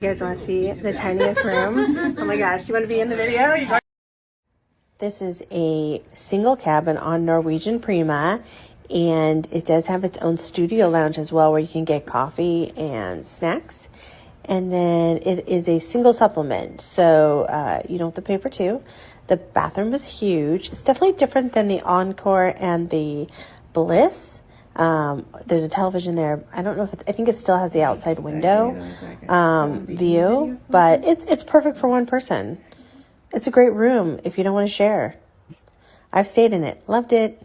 You guys want to see the tiniest room? Oh my gosh, you want to be in the video? This is a single cabin on Norwegian Prima, and it does have its own studio lounge as well where you can get coffee and snacks. And then it is a single supplement, so you don't have to pay for two. The bathroom is huge. It's definitely different than the Encore and the Bliss. There's a television there. I don't know if I think it still has the outside window view, but it's perfect for one person. It's a great room if you don't want to share. I've stayed in it. Loved it.